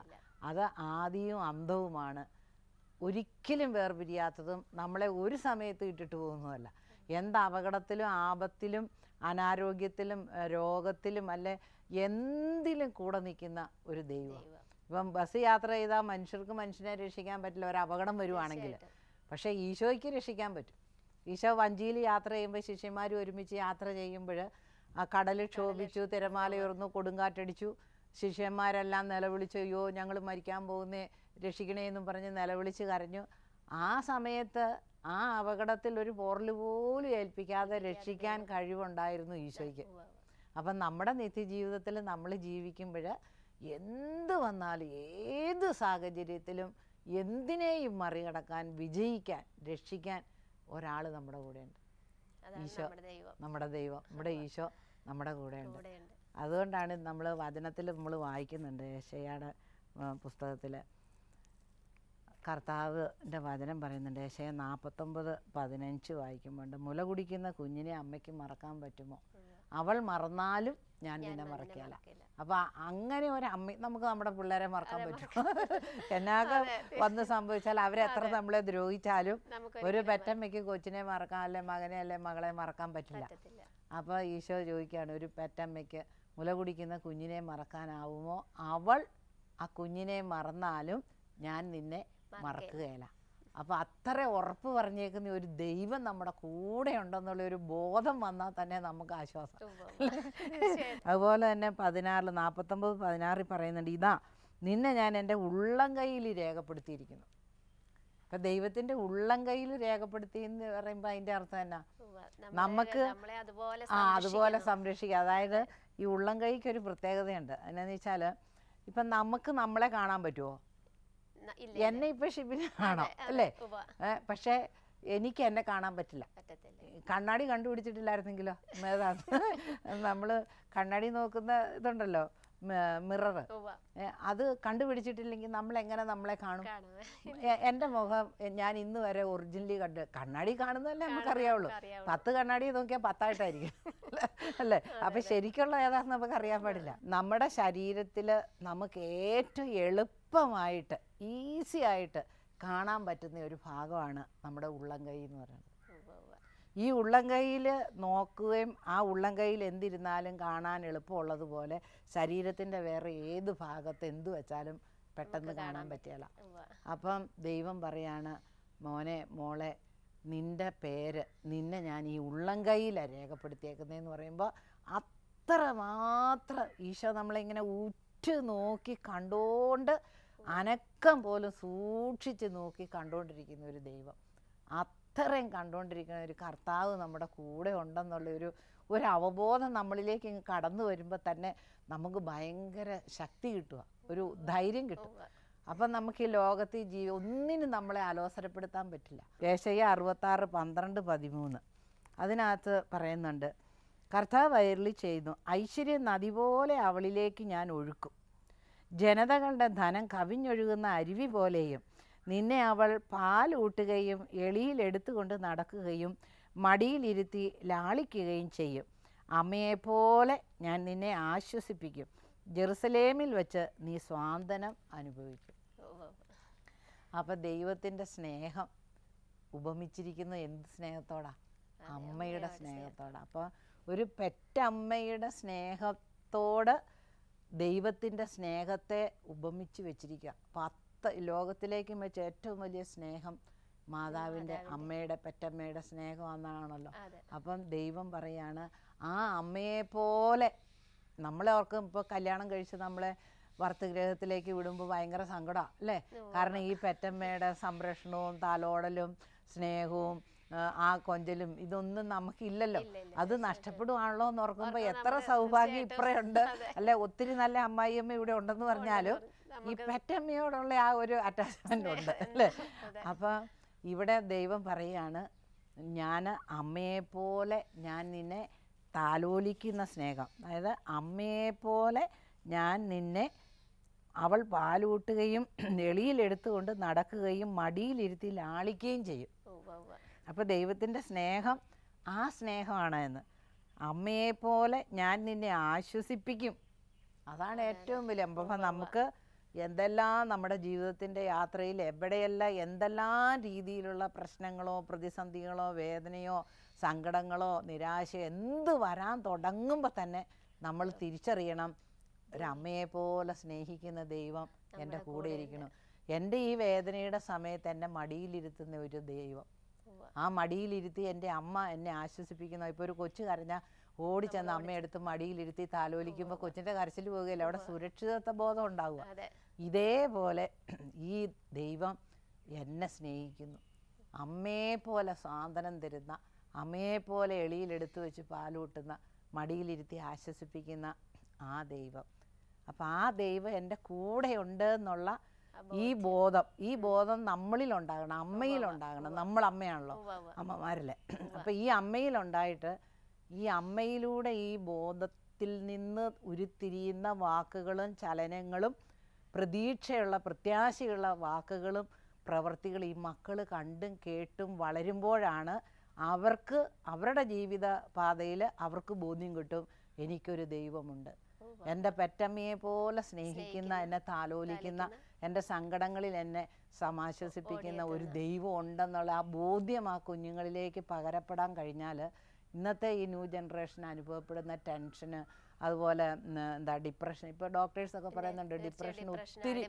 അത് ആദിയും അന്തവുമാണ്, ഒരിക്കലും വേർപിരിയാത്തതും, നമ്മളെ ഒരു സമയത്ത് ഇട്ടിട്ട് പോകുന്നതല്ല. എന്ത് അപകടത്തിലും ആപത്തിലും അനാരോഗ്യത്തിലും രോഗത്തിലും അല്ലെ എന്തിലും കൂടെ നിൽക്കുന്ന ഒരു ദൈവം. ഇപ്പം ബസ് യാത്ര ചെയ്താൽ മനുഷ്യനെ രക്ഷിക്കാൻ പറ്റില്ല, ഒരു അപകടം വരുവാണെങ്കിൽ. പക്ഷേ ഈശോയ്ക്ക് രക്ഷിക്കാൻ പറ്റും. ഈശോ വഞ്ചിയിൽ യാത്ര ചെയ്യുമ്പോൾ ശിഷ്യന്മാർ ഒരുമിച്ച് യാത്ര ചെയ്യുമ്പോൾ ആ കടൽ ക്ഷോഭിച്ചു, തിരമാലയുയർന്നു, കൊടുങ്കാറ്റടിച്ചു, ശിഷ്യന്മാരെല്ലാം നിലവിളിച്ചു, അയ്യോ ഞങ്ങൾ മരിക്കാൻ പോകുന്നേ, രക്ഷിക്കണേ എന്നും പറഞ്ഞ് നിലവിളിച്ച് കരഞ്ഞു. ആ സമയത്ത് ആ അപകടത്തിൽ ഒരു പോറൽ പോലും ഏൽപ്പിക്കാതെ രക്ഷിക്കാൻ കഴിവുണ്ടായിരുന്നു ഈശോയ്ക്ക്. അപ്പം നമ്മുടെ നിത്യജീവിതത്തിൽ നമ്മൾ ജീവിക്കുമ്പോൾ എന്ത് വന്നാലും ഏത് സാഹചര്യത്തിലും എന്തിനേയും മറികടക്കാൻ, വിജയിക്കാൻ, രക്ഷിക്കാൻ ഒരാൾ നമ്മുടെ കൂടെയുണ്ട്. ഈശോ നമ്മുടെ ദൈവം, നമ്മുടെ ഈശോ നമ്മുടെ കൂടെയുണ്ട്. അതുകൊണ്ടാണ് നമ്മൾ വചനത്തിൽ നമ്മൾ വായിക്കുന്നുണ്ട്, യെശയ്യായുടെ പുസ്തകത്തിൽ കർത്താവിൻ്റെ വചനം പറയുന്നുണ്ട്. യെശയ്യ 49:15 വായിക്കുമ്പോണ്ട്, മുല കുടിക്കുന്ന കുഞ്ഞിനെ അമ്മയ്ക്ക് മറക്കാൻ പറ്റുമോ? അവൾ മറന്നാലും ഞാൻ നിന്നെ മറക്കില്ല. അപ്പം അങ്ങനെ ഒരു അമ്മ നമുക്ക് നമ്മുടെ പിള്ളേരെ മറക്കാൻ പറ്റുമോ? എന്നൊക്കെ വന്ന് സംഭവിച്ചാൽ അവരെത്ര നമ്മളെ ദ്രോഹിച്ചാലും ഒരു പെറ്റമ്മയ്ക്ക് കൊച്ചിനെ മറക്കാൻ, അല്ലെ മകനെ അല്ലെ മകളെ മറക്കാൻ പറ്റില്ല. അപ്പോൾ ഈശോ ചോദിക്കുകയാണ്, ഒരു പെറ്റമ്മയ്ക്ക് മുല കുടിക്കുന്ന കുഞ്ഞിനെ മറക്കാനാവുമോ? അവൾ ആ കുഞ്ഞിനെ മറന്നാലും ഞാൻ നിന്നെ മറക്കുകയില്ല. അപ്പോൾ അത്ര ഉറപ്പ് പറഞ്ഞേക്കുന്ന ഒരു ദൈവം നമ്മുടെ കൂടെ ഉണ്ടെന്നുള്ള ഒരു ബോധം വന്നാൽ തന്നെ നമുക്ക് ആശ്വാസം. അതുപോലെ തന്നെ 49:16 പറയുന്നുണ്ട്, ഇതാ നിന്നെ ഞാൻ എൻ്റെ ഉള്ളം കയ്യിൽ രേഖപ്പെടുത്തിയിരിക്കുന്നു. അപ്പം ദൈവത്തിൻ്റെ ഉള്ളം കയ്യിൽ രേഖപ്പെടുത്തി എന്ന് പറയുമ്പോൾ അതിൻ്റെ അർത്ഥം എന്നാ? നമുക്ക് അതുപോലെ സംരക്ഷിക്കുക. അതായത് ഈ ഉള്ളം കൈക്കൊരു പ്രത്യേകതയുണ്ട്. എന്നാന്ന് വെച്ചാൽ ഇപ്പം നമുക്ക് നമ്മളെ കാണാൻ പറ്റുമോ? എന്നെ ഇപ്പം ഷിബിനെ കാണാം, അല്ലേ? പക്ഷേ എനിക്ക് എന്നെ കാണാൻ പറ്റില്ല. കണ്ണാടി കണ്ടുപിടിച്ചിട്ടില്ലായിരുന്നെങ്കിലോ? നമ്മൾ കണ്ണാടി നോക്കുന്ന ഇതുണ്ടല്ലോ, മിറർ, അത് കണ്ടുപിടിച്ചിട്ടില്ലെങ്കിൽ നമ്മൾ എങ്ങനെ നമ്മളെ കാണും? എൻ്റെ മുഖം ഞാൻ ഇന്ന് വരെ ഒറിജിനലി കണ്ണാടി കാണുന്നതല്ലേ നമുക്കറിയാവുള്ളൂ. 10 കണ്ണാടി നോക്കിയാൽ 10ആയിട്ടായിരിക്കും, അല്ലേ? അപ്പം ശരിക്കുള്ള ഏതാണെന്ന് നമുക്ക് അറിയാൻ പാടില്ല. നമ്മുടെ ശരീരത്തിൽ നമുക്ക് ഏറ്റവും എളുപ്പമായിട്ട് ഈസി ആയിട്ട് കാണാൻ പറ്റുന്ന ഒരു ഭാഗമാണ് നമ്മുടെ ഉള്ളം കൈ എന്ന് പറയുന്നത്. ഈ ഉള്ളം കൈയിൽ നോക്കുകയും ആ ഉള്ളം കൈയിൽ എന്തിരുന്നാലും കാണാൻ എളുപ്പമുള്ളതുപോലെ ശരീരത്തിൻ്റെ വേറെ ഏത് ഭാഗത്ത് എന്ത് വെച്ചാലും പെട്ടെന്ന് കാണാൻ പറ്റില്ല. അപ്പം ദൈവം പറയാണ്, മോനെ മോളെ, നിൻ്റെ പേര് നിന്നെ ഞാൻ ഈ ഉള്ളംകൈയിലാണ് രേഖപ്പെടുത്തിയേക്കുന്നതെന്ന് പറയുമ്പോൾ അത്രമാത്രം ഈശോ നമ്മളിങ്ങനെ ഉറ്റു നോക്കി കണ്ടുകൊണ്ട് അനക്കം പോലും സൂക്ഷിച്ച് നോക്കി കണ്ടുകൊണ്ടിരിക്കുന്ന ഒരു ദൈവം, അത്രയും കണ്ടുകൊണ്ടിരിക്കുന്ന ഒരു കർത്താവ് നമ്മുടെ കൂടെ ഉണ്ടെന്നുള്ളൊരു അവബോധം നമ്മളിലേക്ക് ഇങ്ങ് കടന്നു വരുമ്പോൾ തന്നെ നമുക്ക് ഭയങ്കര ശക്തി കിട്ടുക, ഒരു ധൈര്യം കിട്ടും. അപ്പം നമുക്ക് ഈ ലോകത്ത് ഒന്നിനും നമ്മളെ അലോസരപ്പെടുത്താൻ പറ്റില്ല. യേശയ്യ 66:12-13 അതിനകത്ത് പറയുന്നുണ്ട്, കർത്താവ് അരുളി ചെയ്യുന്നു, ഐശ്വര്യം നദി പോലെ അവളിലേക്ക് ഞാൻ ഒഴുക്കും, ജനതകളുടെ ധനം കവിഞ്ഞൊഴുകുന്ന അരുവി പോലെയും. നിന്നെ അവൾ പാലൂട്ടുകയും എളിയിലെടുത്തുകൊണ്ട് നടക്കുകയും മടിയിലിരുത്തി ലാളിക്കുകയും ചെയ്യും. അമ്മയെപ്പോലെ ഞാൻ നിന്നെ ആശ്വസിപ്പിക്കും, ജെറുസലേമിൽ വെച്ച് നീ സ്വാന്തനം അനുഭവിക്കും. അപ്പം ദൈവത്തിൻ്റെ സ്നേഹം ഉപമിച്ചിരിക്കുന്നത് എന്ത് സ്നേഹത്തോടാ? അമ്മയുടെ സ്നേഹത്തോടാ. അപ്പോൾ ഒരു പെറ്റമ്മയുടെ സ്നേഹത്തോട് ദൈവത്തിൻ്റെ സ്നേഹത്തെ ഉപമിച്ച് വെച്ചിരിക്കുക. അപ്പം ലോകത്തിലേക്കും വെച്ച് ഏറ്റവും വലിയ സ്നേഹം മാതാവിൻ്റെ അമ്മയുടെ പെറ്റമ്മയുടെ സ്നേഹമെന്നാണല്ലോ. അപ്പം ദൈവം പറയാണ്, ആ അമ്മയെപ്പോലെ നമ്മളെ ഓർക്കും. ഇപ്പോൾ കല്യാണം കഴിച്ച് നമ്മളെ ഭർത്തൃഗ്രഹത്തിലേക്ക് വിടുമ്പോൾ ഭയങ്കര സങ്കടമാണ് അല്ലേ? കാരണം ഈ പെറ്റമ്മയുടെ സംരക്ഷണവും താലോടലും സ്നേഹവും ആ കൊഞ്ചലും ഇതൊന്നും നമുക്കില്ലല്ലോ. അത് നഷ്ടപ്പെടുവാണല്ലോ എന്ന് ഓർക്കുമ്പോൾ എത്ര സൗഭാഗ്യം ഇപ്പറയുണ്ട് അല്ലെ. ഒത്തിരി നല്ല അമ്മായിയമ്മ ഇവിടെ ഉണ്ടെന്ന് പറഞ്ഞാലും ഈ പെറ്റമ്മയോടുള്ള ആ ഒരു അറ്റാച്ച്മെൻ്റ് ഉണ്ട് അല്ലേ. അപ്പം ഇവിടെ ദൈവം പറയുകയാണ്, ഞാൻ അമ്മയെപ്പോലെ ഞാൻ നിന്നെ താലോലിക്കുന്ന സ്നേഹം, അതായത് അമ്മയെപ്പോലെ ഞാൻ നിന്നെ അവൾ പാലൂട്ടുകയും എളിയിലെടുത്തുകൊണ്ട് നടക്കുകയും മടിയിലിരുത്തി ലാളിക്കുകയും ചെയ്യും. അപ്പോൾ ദൈവത്തിൻ്റെ സ്നേഹം ആ സ്നേഹമാണ് എന്ന്. അമ്മയെപ്പോലെ ഞാൻ നിന്നെ ആശ്വസിപ്പിക്കും, അതാണ് ഏറ്റവും വലിയ. അപ്പം നമുക്ക് എന്തെല്ലാം നമ്മുടെ ജീവിതത്തിൻ്റെ യാത്രയിൽ എവിടെയെല്ലാം എന്തെല്ലാം രീതിയിലുള്ള പ്രശ്നങ്ങളോ പ്രതിസന്ധികളോ വേദനയോ സങ്കടങ്ങളോ നിരാശയോ എന്ത് വരാൻ തുടങ്ങുമ്പോൾ തന്നെ നമ്മൾ തിരിച്ചറിയണം, ഒരമ്മയെപ്പോലെ സ്നേഹിക്കുന്ന ദൈവം എൻ്റെ കൂടെ ഇരിക്കണം. എൻ്റെ ഈ വേദനയുടെ സമയത്ത് എന്നെ മടിയിലിരുത്തുന്ന ഒരു ദൈവം, ആ മടിയിലിരുത്തി എൻ്റെ അമ്മ എന്നെ ആശ്വസിപ്പിക്കുന്നു. ഇപ്പോൾ ഒരു കൊച്ചു കരഞ്ഞാൽ ഓടിച്ചെന്ന് അമ്മയെടുത്ത് മടിയിലിരുത്തി താലോലിക്കുമ്പോൾ കൊച്ചിൻ്റെ കരച്ചിൽ പോകുകയില്ല, അവിടെ സുരക്ഷിതത്വ ബോധം ഉണ്ടാവുക. ഇതേപോലെ ഈ ദൈവം എന്നെ സ്നേഹിക്കുന്നു, അമ്മയെപ്പോലെ സാന്ത്വനം തരുന്ന, അമ്മയെപ്പോലെ എളിയിലെടുത്ത് വെച്ച് പാലൂട്ടുന്ന, മടിയിലിരുത്തി ആശ്വസിപ്പിക്കുന്ന ആ ദൈവം. അപ്പം ആ ദൈവം എൻ്റെ കൂടെയുണ്ട് എന്നുള്ള ഈ ബോധം നമ്മളിലുണ്ടാകണം, അമ്മയിലുണ്ടാകണം. നമ്മൾ അമ്മയാണല്ലോ, അമ്മമാരല്ലേ. അപ്പം ഈ അമ്മയിലുണ്ടായിട്ട് ഈ അമ്മയിലൂടെ ഈ ബോധത്തിൽ നിന്ന് ഉരുത്തിരിയുന്ന വാക്കുകളും ചലനങ്ങളും പ്രതീക്ഷയുള്ള പ്രത്യാശയുള്ള വാക്കുകളും പ്രവൃത്തികളും ഈ മക്കൾ കണ്ടും കേട്ടും വളരുമ്പോഴാണ് അവർക്ക് അവരുടെ ജീവിത പാതയിൽ അവർക്ക് ബോധ്യം കിട്ടും, എനിക്കൊരു ദൈവമുണ്ട്, എൻ്റെ പെറ്റമ്മയെ പോലെ സ്നേഹിക്കുന്ന, എന്നെ താലോലിക്കുന്ന, എൻ്റെ സങ്കടങ്ങളിൽ എന്നെ സമാശ്വസിപ്പിക്കുന്ന ഒരു ദൈവം ഉണ്ടെന്നുള്ള ആ ബോധ്യം ആ കുഞ്ഞുങ്ങളിലേക്ക് പകരപ്പെടാൻ കഴിഞ്ഞാൽ ഇന്നത്തെ ഈ ന്യൂ ജനറേഷൻ അനുഭവപ്പെടുന്ന ടെൻഷന്, അതുപോലെ എന്താ ഡിപ്രഷൻ, ഇപ്പോൾ ഡോക്ടേഴ്സൊക്കെ പറയുന്നുണ്ട് ഡിപ്രഷൻ ഒത്തിരി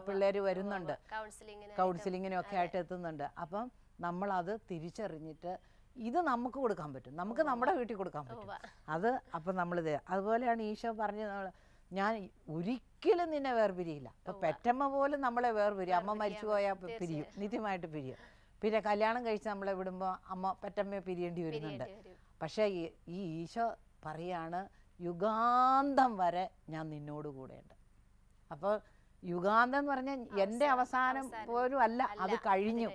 പിള്ളേർ വരുന്നുണ്ട്, കൗൺസിലിങ്ങിനൊക്കെ ആയിട്ട് എത്തുന്നുണ്ട്. അപ്പം നമ്മളത് തിരിച്ചറിഞ്ഞിട്ട് ഇത് നമുക്ക് കൊടുക്കാൻ പറ്റും, നമുക്ക് നമ്മുടെ വീട്ടിൽ കൊടുക്കാൻ പറ്റും അത്. അപ്പം നമ്മളിത് അതുപോലെയാണ് ഈശോ പറഞ്ഞത്, ഞാൻ ഒരിക്കലും നിന്നെ വേർപിരിയില്ല. അപ്പം പെറ്റമ്മ പോലും നമ്മളെ വേർപിരിയും, അമ്മ മരിച്ചു പോയാൽ പിരിയും, നിത്യമായിട്ട് പിരിയും. പിന്നെ കല്യാണം കഴിച്ച് നമ്മളെ വിടുമ്പോൾ അമ്മ പെറ്റമ്മയെ പിരിയേണ്ടി വരുന്നുണ്ട്. പക്ഷേ ഈ ഈശോ പറയാണ്, യുഗാന്തം വരെ ഞാൻ നിന്നോട് കൂടെയുണ്ട്. അപ്പോൾ യുഗാന്തം എന്ന് പറഞ്ഞാൽ എൻ്റെ അവസാനം പോലും അല്ല, അത് കഴിഞ്ഞു.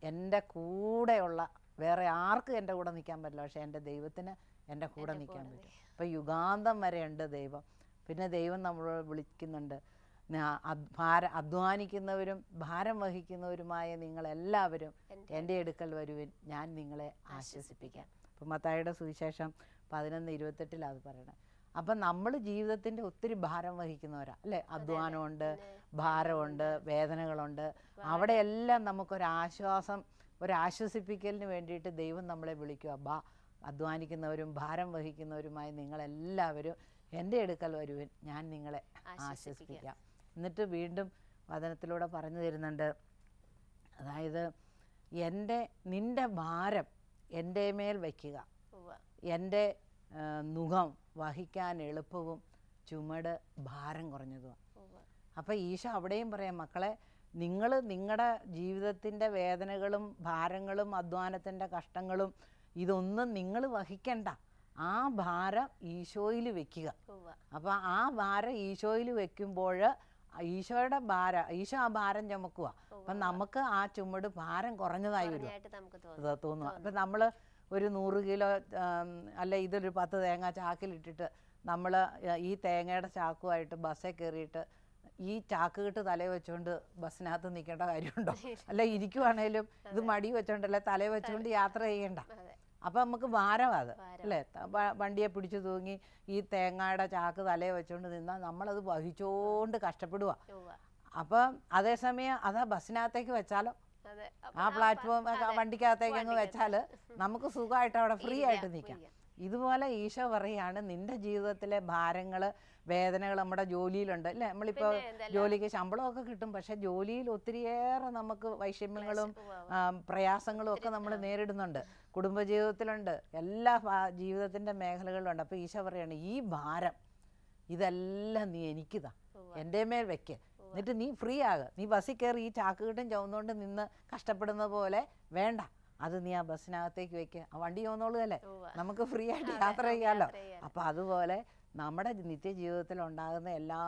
എൻ്റെ കൂടെയുള്ള വേറെ ആർക്കും എൻ്റെ കൂടെ നിൽക്കാൻ പറ്റില്ല, പക്ഷേ എൻ്റെ ദൈവത്തിന് എൻ്റെ കൂടെ നിൽക്കാൻ പറ്റും. അപ്പോൾ യുഗാന്തം വരെ ഉണ്ട് ദൈവം. പിന്നെ ദൈവം നമ്മളോട് വിളിക്കുന്നുണ്ട്, അധ്വാനിക്കുന്നവരും ഭാരം വഹിക്കുന്നവരുമായ നിങ്ങളെല്ലാവരും എൻ്റെ അടുക്കൽ വരുവിൻ, ഞാൻ നിങ്ങളെ ആശ്വസിപ്പിക്കാം. അപ്പം മത്തായിയുടെ സുവിശേഷം 11:28 അത് പറയണേ. അപ്പം നമ്മൾ ജീവിതത്തിൻ്റെ ഒത്തിരി ഭാരം വഹിക്കുന്നവരാണ് അല്ലേ. അധ്വാനമുണ്ട്, ഭാരമുണ്ട്, വേദനകളുണ്ട്. അവിടെയെല്ലാം നമുക്കൊരാശ്വാസം, ഒരാശ്വസിപ്പിക്കലിന് വേണ്ടിയിട്ട് ദൈവം നമ്മളെ വിളിക്കുക. അധ്വാനിക്കുന്നവരും ഭാരം വഹിക്കുന്നവരുമായി നിങ്ങളെല്ലാവരും എൻ്റെ അടുക്കൽ വരുവിൻ, ഞാൻ നിങ്ങളെ ആശ്വസിപ്പിക്കാം. എന്നിട്ട് വീണ്ടും വചനത്തിലൂടെ പറഞ്ഞു തരുന്നുണ്ട്, അതായത് നിൻ്റെ ഭാരം എൻ്റെ മേൽ വയ്ക്കുക, എൻ്റെ നുകം വഹിക്കാൻ എളുപ്പവും ചുമട് ഭാരം കുറഞ്ഞതുമാണ്. അപ്പോൾ ഈശോ അവിടെയും പറയാം, മക്കളെ നിങ്ങൾ നിങ്ങളുടെ ജീവിതത്തിൻ്റെ വേദനകളും ഭാരങ്ങളും അധ്വാനത്തിൻ്റെ കഷ്ടങ്ങളും ഇതൊന്നും നിങ്ങൾ വഹിക്കണ്ട, ആ ഭാരം ഈശോയിൽ വെക്കുക. അപ്പോൾ ആ ഭാരം ഈശോയിൽ വെക്കുമ്പോൾ ഈശോയുടെ ഭാരം, ഈശോ ആ ഭാരം ചുമക്കുക. അപ്പം നമുക്ക് ആ ചുമട് ഭാരം കുറഞ്ഞതായി വരും തോന്നുക. അപ്പം നമ്മൾ ഒരു 100 കിലോ അല്ല ഇതൊരു 10 തേങ്ങ ചാക്കിലിട്ടിട്ട് നമ്മൾ ഈ തേങ്ങയുടെ ചാക്കുമായിട്ട് ബസ്സിൽ കയറിയിട്ട് ഈ ചാക്ക് കെട്ട് തലയിൽ വെച്ചുകൊണ്ട് ബസ്സിനകത്ത് നിൽക്കേണ്ട കാര്യമുണ്ടോ? അല്ല ഇരിക്കുവാണേലും ഇത് മടി വെച്ചോണ്ടല്ലേ തലയിൽ വെച്ചുകൊണ്ട് യാത്ര ചെയ്യണ്ട. അപ്പം നമുക്ക് ഭാരമാണ് അത് അല്ലേ. വണ്ടിയെ പിടിച്ചു തൂങ്ങി ഈ തേങ്ങയുടെ ചാക്ക് തലയിൽ വെച്ചുകൊണ്ട് നിന്നാൽ നമ്മളത് വഹിച്ചുകൊണ്ട് കഷ്ടപ്പെടുക. അപ്പം അതേസമയം അതാ ബസ്സിനകത്തേക്ക് വെച്ചാലോ, ആ പ്ലാറ്റ്ഫോം വണ്ടിക്കകത്തേക്ക് അങ്ങ് വെച്ചാൽ നമുക്ക് സുഖമായിട്ട് അവിടെ ഫ്രീ ആയിട്ട് നിൽക്കാം. ഇതുപോലെ ഈശോ പറയാണ്, നിൻ്റെ ജീവിതത്തിലെ ഭാരങ്ങൾ വേദനകൾ നമ്മുടെ ജോലിയിലുണ്ട് അല്ലേ. നമ്മളിപ്പോൾ ജോലിക്ക് ശമ്പളമൊക്കെ കിട്ടും, പക്ഷെ ജോലിയിൽ ഒത്തിരിയേറെ നമുക്ക് വൈഷമ്യങ്ങളും പ്രയാസങ്ങളും ഒക്കെ നമ്മൾ നേരിടുന്നുണ്ട്. കുടുംബജീവിതത്തിലുണ്ട്, എല്ലാ ജീവിതത്തിൻ്റെ മേഖലകളിലുണ്ട്. അപ്പോൾ ഈശോ പറയാണ്, ഈ ഭാരം ഇതെല്ലാം നീ എനിക്കിതാ, എൻ്റെ മേൽ വെക്ക്, എന്നിട്ട് നീ ഫ്രീ ആകുക. നീ ബസ്സിൽ കയറി ഈ ചാക്കുകെട്ടും ചുവന്നുകൊണ്ട് നിന്ന് കഷ്ടപ്പെടുന്ന പോലെ വേണ്ട, അത് നീ ആ ബസ്സിനകത്തേക്ക് വെക്കുക, ആ വണ്ടി പോകുന്നോളൂല്ലേ, നമുക്ക് ഫ്രീ ആയിട്ട് യാത്ര ചെയ്യാമല്ലോ. അപ്പം അതുപോലെ നമ്മുടെ നിത്യജീവിതത്തിൽ ഉണ്ടാകുന്ന എല്ലാ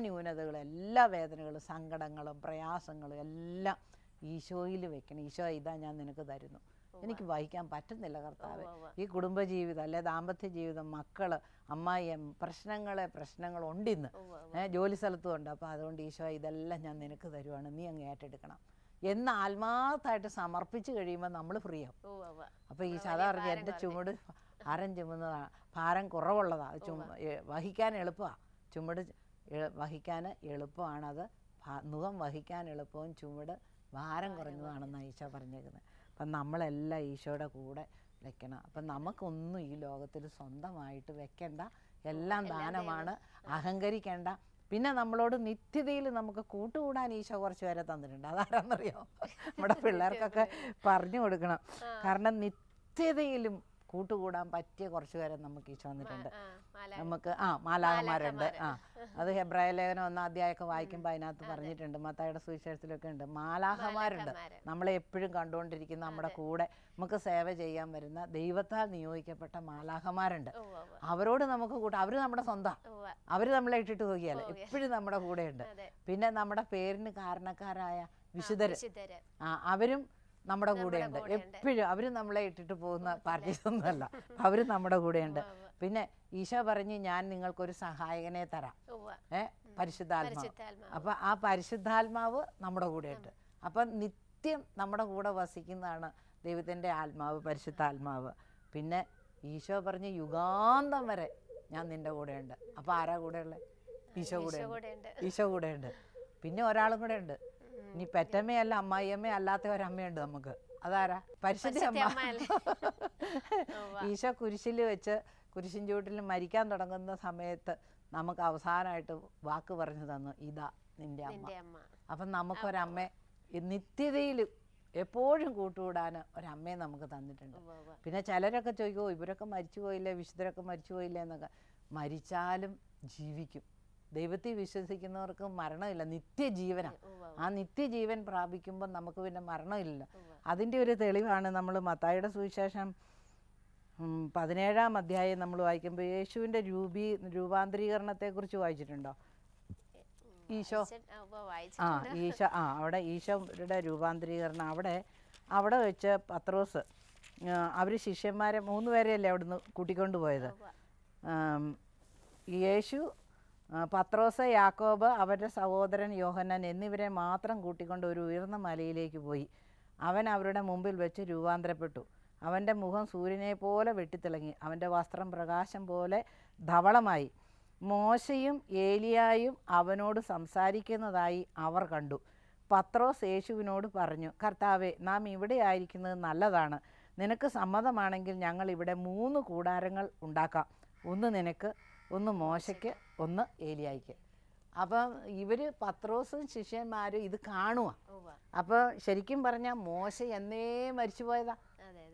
ന്യൂനതകളും എല്ലാ വേദനകളും സങ്കടങ്ങളും പ്രയാസങ്ങളും എല്ലാം ഈശോയിൽ വെക്കണം. ഈശോ ഇതാ ഞാൻ നിനക്ക് തരുന്നു, എനിക്ക് വഹിക്കാൻ പറ്റുന്നില്ല കർത്താവേ. ഈ കുടുംബജീവിതം അല്ലെ ദാമ്പത്യ ജീവിതം, മക്കള്, അമ്മായിയം, പ്രശ്നങ്ങളുണ്ട് ഇന്ന്, ജോലി സ്ഥലത്തും ഉണ്ട്. അപ്പോൾ അതുകൊണ്ട് ഈശോ ഇതെല്ലാം ഞാൻ നിനക്ക് തരുവാണ്, നീ അങ്ങ് ഏറ്റെടുക്കണം എന്ന് ആത്മാർത്ഥമായിട്ട് സമർപ്പിച്ച് കഴിയുമ്പോൾ നമ്മൾ ഫ്രീ ആവും. അപ്പോൾ ഈ അതാ പറഞ്ഞ എൻ്റെ ചുമട് ഭാരം ചുമന്നതാണ്, ഭാരം കുറവുള്ളതാണ്, വഹിക്കാൻ എളുപ്പമാണ്, ചുമട് വഹിക്കാൻ എളുപ്പമാണത്, നുകം വഹിക്കാൻ എളുപ്പവും ചുമട് ഭാരം കുറഞ്ഞതാണെന്നാണ് ഈശോ പറഞ്ഞേക്കുന്നത്. അപ്പം നമ്മളെല്ലാം ഈശോയുടെ കൂടെ വെക്കണം. അപ്പം നമുക്കൊന്നും ഈ ലോകത്തിൽ സ്വന്തമായിട്ട് വെക്കണ്ട, എല്ലാം ദാനമാണ്, അഹങ്കരിക്കേണ്ട. പിന്നെ നമ്മളോട് നിത്യതയിൽ നമുക്ക് കൂട്ടുകൂടാൻ ഈശോ കുറച്ച് പേരെ തന്നിട്ടുണ്ട്. അതാരാന്നറിയോ? നമ്മുടെ പിള്ളേർക്കൊക്കെ പറഞ്ഞു കൊടുക്കണം. കാരണം നിത്യതയിലും കൂട്ടുകൂടാൻ പറ്റിയ കുറച്ച് പേരെ നമുക്ക് ഈശോ വന്നിട്ടുണ്ട്. നമുക്ക് മാലാഖമാരുണ്ട്. അത് ഹെബ്രായ ലേഖനം 1 അധ്യായമൊക്കെ വായിക്കുമ്പോൾ അതിനകത്ത് പറഞ്ഞിട്ടുണ്ട്, മത്തായിയുടെ സുവിശേഷത്തിലൊക്കെ ഉണ്ട്. മാലാഖമാരുണ്ട്, നമ്മളെ എപ്പോഴും കണ്ടുകൊണ്ടിരിക്കുന്ന, നമ്മുടെ കൂടെ നമുക്ക് സേവ ചെയ്യാൻ വരുന്ന ദൈവത്താൽ നിയോഗിക്കപ്പെട്ട മാലാഖമാരുണ്ട്. അവരോട് നമുക്ക് കൂട്ടാം. അവർ നമ്മുടെ സ്വന്തം, അവർ നമ്മളെ ഇട്ടിട്ട് പോകിയാൽ എപ്പോഴും നമ്മുടെ കൂടെയുണ്ട്. പിന്നെ നമ്മുടെ പേരിന് കാരണക്കാരായ വിശുദ്ധര്, അവരും നമ്മുടെ കൂടെയുണ്ട് എപ്പോഴും. അവർ നമ്മളെ ഇട്ടിട്ട് പോകുന്ന പാർട്ടീസൊന്നുമല്ല, അവരും നമ്മുടെ കൂടെയുണ്ട്. പിന്നെ ഈശോ പറഞ്ഞ്, ഞാൻ നിങ്ങൾക്കൊരു സഹായകനെ തരാം, പരിശുദ്ധാത്മാവ്. അപ്പം ആ പരിശുദ്ധാത്മാവ് നമ്മുടെ കൂടെയുണ്ട്. അപ്പം നിത്യം നമ്മുടെ കൂടെ വസിക്കുന്നതാണ് ദൈവത്തിൻ്റെ ആത്മാവ്, പരിശുദ്ധാത്മാവ്. പിന്നെ ഈശോ പറഞ്ഞ്, യുഗാന്തം വരെ ഞാൻ നിൻ്റെ കൂടെയുണ്ട്. അപ്പം ആരാ കൂടെയുള്ളത്? ഈശോ കൂടെയുണ്ട്, ഈശോ കൂടെയുണ്ട്. പിന്നെ ഒരാളും കൂടെ ഉണ്ട്, ഇനി പെറ്റമ്മയല്ല അമ്മായിയമ്മ അല്ലാത്ത ഒരമ്മയുണ്ട് നമുക്ക്. അതാരാ? പരിശുദ്ധ അമ്മ. ഈശോ കുരിശിൽ വെച്ച് കുരിശിൻ ചൂട്ടിൽ മരിക്കാൻ തുടങ്ങുന്ന സമയത്ത് നമുക്ക് അവസാനമായിട്ട് വാക്ക് പറഞ്ഞു തന്നു, ഇതാ നിൻ്റെ അമ്മ. അപ്പം നമുക്കൊരമ്മ നിത്യതയിലും എപ്പോഴും കൂട്ടുകൂടാൻ ഒരമ്മയെ നമുക്ക് തന്നിട്ടുണ്ട്. പിന്നെ ചിലരൊക്കെ ചോദിക്കുമോ, ഇവരൊക്കെ മരിച്ചു പോയില്ലേ, വിശുദ്ധരൊക്കെ മരിച്ചു പോയില്ലേ എന്നൊക്കെ. മരിച്ചാലും ജീവിക്കും. ദൈവത്തിൽ വിശ്വസിക്കുന്നവർക്ക് മരണമില്ല, നിത്യജീവനാണ്. ആ നിത്യജീവൻ പ്രാപിക്കുമ്പോൾ നമുക്ക് പിന്നെ മരണമില്ലല്ലോ. അതിൻ്റെ ഒരു തെളിവാണ് നമ്മൾ മത്തായിയുടെ സുവിശേഷം 17-ാം അധ്യായം നമ്മൾ വായിക്കുമ്പോൾ യേശുവിൻ്റെ രൂപാന്തരീകരണത്തെക്കുറിച്ച് വായിച്ചിട്ടുണ്ടോ? ഈശോ അവിടെ ഈശോയുടെ രൂപാന്തരീകരണം അവിടെ വെച്ച് പത്രോസ്, അവർ ശിഷ്യന്മാരെ 3 പേരെയല്ലേ അവിടുന്ന് കൂട്ടിക്കൊണ്ട് പോയത്. യേശു പത്രോസ്, യാക്കോബ്, അവരുടെ സഹോദരൻ യോഹന്നാൻ എന്നിവരെ മാത്രം കൂട്ടിക്കൊണ്ട് ഒരു ഉയർന്ന മലയിലേക്ക് പോയി. അവൻ അവരുടെ മുമ്പിൽ വെച്ച് രൂപാന്തരപ്പെട്ടു. അവൻ്റെ മുഖം സൂര്യനെ പോലെ വെട്ടിത്തിളങ്ങി, അവൻ്റെ വസ്ത്രം പ്രകാശം പോലെ ധവളമായി. മോശയും ഏലിയായും അവനോട് സംസാരിക്കുന്നതായി അവർ കണ്ടു. പത്രോസ് യേശുവിനോട് പറഞ്ഞു, കർത്താവേ, നാം ഇവിടെ ആയിരിക്കുന്നത് നല്ലതാണ്. നിനക്ക് സമ്മതമാണെങ്കിൽ ഞങ്ങൾ ഇവിടെ 3 കൂടാരങ്ങൾ ഉണ്ടാക്കാം, ഒന്ന് നിനക്ക്, ഒന്ന് മോശയ്ക്ക്, ഒന്ന് ഏലിയായിക്ക്. അപ്പം ഇവര് പത്രോസും ശിഷ്യന്മാരും ഇത് കാണുക. അപ്പോൾ ശരിക്കും പറഞ്ഞാൽ മോശ എന്നേ മരിച്ചു പോയതാ,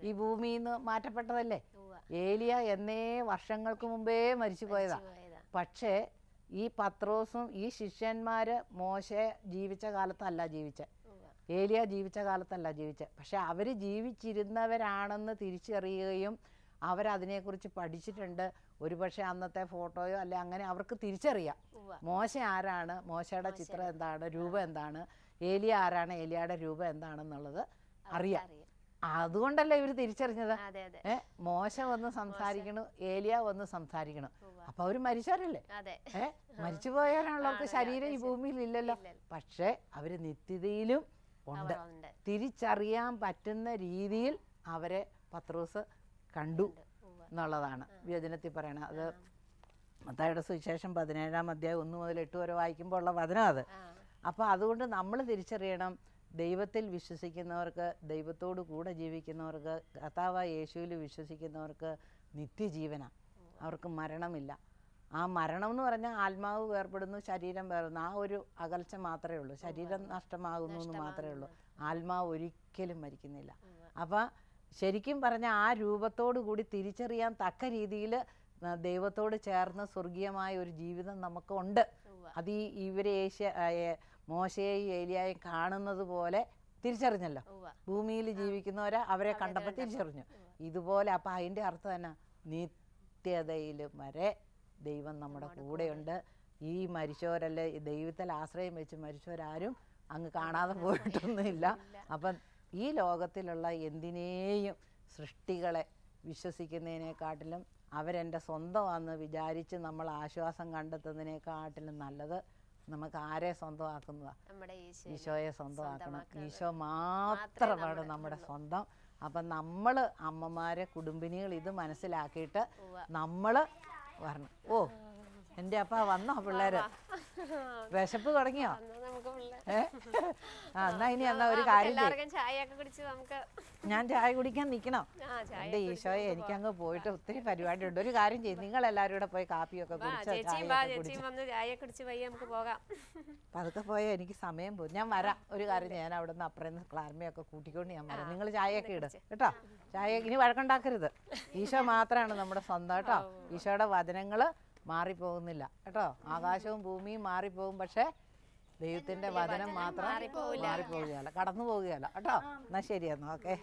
ഈ ഭൂമിയിൽ നിന്ന് മാറ്റപ്പെട്ടതല്ലേ. ഏലിയ എന്നേ വർഷങ്ങൾക്ക് മുമ്പേ മരിച്ചു പോയതാ. പക്ഷേ ഈ പത്രോസും ഈ ശിഷ്യന്മാര് മോശ ജീവിച്ച കാലത്തല്ല ജീവിച്ചത്, ഏലിയ ജീവിച്ച കാലത്തല്ല ജീവിച്ചത്. പക്ഷെ അവർ ജീവിച്ചിരുന്നവരാണെന്ന് തിരിച്ചറിയുകയും അവരതിനെക്കുറിച്ച് പഠിച്ചിട്ടുണ്ട്. ഒരുപക്ഷെ അന്നത്തെ ഫോട്ടോയോ അല്ലെ അങ്ങനെ അവർക്ക് തിരിച്ചറിയാം മോശ ആരാണ്, മോശയുടെ ചിത്രം എന്താണ്, രൂപം എന്താണ്, ഏലിയ ആരാണ്, ഏലിയയുടെ രൂപം എന്താണെന്നുള്ളത് അറിയാം. അതുകൊണ്ടല്ലേ ഇവർ തിരിച്ചറിഞ്ഞത്. മോശ വന്ന് സംസാരിക്കണം, ഏലിയ വന്ന് സംസാരിക്കണം. അപ്പൊ അവര് മരിച്ചവരല്ലേ, മരിച്ചു പോയവരാണല്ലോ, അവർക്ക് ശരീരം ഈ ഭൂമിയിൽ ഇല്ലല്ലോ. പക്ഷെ അവര് നിത്യതയിലും ഉണ്ട്. തിരിച്ചറിയാൻ പറ്റുന്ന രീതിയിൽ അവരെ പത്രോസ് കണ്ടു എന്നുള്ളതാണ് വചനത്തിൽ പറയണത്. അത് മത്തായിയുടെ സുവിശേഷം 17-ാം അധ്യായം 1 മുതൽ 8 വരെ വായിക്കുമ്പോൾ ഉള്ള വചനം അത്. അപ്പോൾ അതുകൊണ്ട് നമ്മൾ തിരിച്ചറിയണം, ദൈവത്തിൽ വിശ്വസിക്കുന്നവർക്ക്, ദൈവത്തോടു കൂടെ ജീവിക്കുന്നവർക്ക്, കർത്താവായ യേശുവിൽ വിശ്വസിക്കുന്നവർക്ക് നിത്യജീവനാണ്, അവർക്ക് മരണമില്ല. ആ മരണം എന്ന് പറഞ്ഞാൽ ആത്മാവ് വേർപെടുന്നു, ശരീരം വേർപെടുന്നു, ആ ഒരു അകൽച്ച മാത്രമേ ഉള്ളൂ. ശരീരം നഷ്ടമാകുന്നു എന്ന് മാത്രമേ ഉള്ളൂ, ആത്മാവ് ഒരിക്കലും മരിക്കുന്നില്ല. അപ്പം ശരിക്കും പറഞ്ഞാൽ ആ രൂപത്തോടു കൂടി തിരിച്ചറിയാൻ തക്ക രീതിയിൽ ദൈവത്തോട് ചേർന്ന് സ്വർഗീയമായ ഒരു ജീവിതം നമുക്കുണ്ട്. അത് ഈ ഇവരെ മോശയെയും ഏലിയായും കാണുന്നത് പോലെ തിരിച്ചറിഞ്ഞല്ലോ. ഭൂമിയിൽ ജീവിക്കുന്നവരെ അവരെ കണ്ടപ്പോൾ തിരിച്ചറിഞ്ഞു. ഇതുപോലെ അപ്പം അതിൻ്റെ അർത്ഥം തന്നെ നിത്യതയിൽ വരെ ദൈവം നമ്മുടെ കൂടെയുണ്ട്. ഈ മരിച്ചവരല്ലേ, ദൈവത്തിൽ ആശ്രയം വെച്ച് മരിച്ചവരാരും അങ്ങ് കാണാതെ പോയിട്ടൊന്നുമില്ല. അപ്പം ഈ ലോകത്തിലുള്ള എന്തിനേയും സൃഷ്ടികളെ വിശ്വസിക്കുന്നതിനെക്കാട്ടിലും അവരെൻ്റെ സ്വന്തമാണെന്ന് വിചാരിച്ച് നമ്മൾ ആശ്വാസം കണ്ടെത്തുന്നതിനെക്കാട്ടിലും നല്ലത് നമുക്ക് ആരെ സ്വന്തമാക്കുന്നതാണ്, ഈശോയെ സ്വന്തമാക്കണം. ഈശോ മാത്രമാണ് നമ്മുടെ സ്വന്തം. അപ്പം നമ്മൾ അമ്മമാരെ, കുടുംബിനികൾ ഇത് മനസ്സിലാക്കിയിട്ട് നമ്മൾ വരണം. ഓ എൻ്റെ അപ്പ വന്നോ പിള്ളേര്? വിശപ്പ് തുടങ്ങിയോ? എന്നാ ഇനി എന്നാ ഒരു കാര്യം, ഞാൻ ചായ കുടിക്കാൻ നിൽക്കണോ? എൻ്റെ ഈശോയെ, എനിക്കങ്ങ് പോയിട്ട് ഒത്തിരി പരിപാടി ഉണ്ട്. ഒരു കാര്യം ചെയ്യും, നിങ്ങൾ എല്ലാവരും കൂടെ പോയി കാപ്പിയൊക്കെ കുടിച്ച് പതുക്കെ പോയാൽ എനിക്ക് സമയം പോകും. ഞാൻ വരാം. ഒരു കാര്യം, ഞാൻ അവിടെ നിന്ന് അപ്പുറം ക്ലാർമയൊക്കെ കൂട്ടിക്കൊണ്ട് ഞാൻ വരാം. നിങ്ങൾ ചായയൊക്കെ ഇട് കേട്ടോ. ചായ ഇനി വഴക്കുണ്ടാക്കരുത്. ഈശോ മാത്രമാണ് നമ്മുടെ സ്വന്തം കേട്ടോ. ഈശോയുടെ വചനങ്ങൾ മാറിപ്പോകുന്നില്ല കേട്ടോ. ആകാശവും ഭൂമിയും മാറിപ്പോകും, പക്ഷെ ദൈവത്തിന്റെ വചനം മാത്രം മാറിപ്പോവുകയല്ല, കടന്നു പോവുകയല്ല കേട്ടോ. എന്നാ ശരി, എന്നാ ഓക്കെ.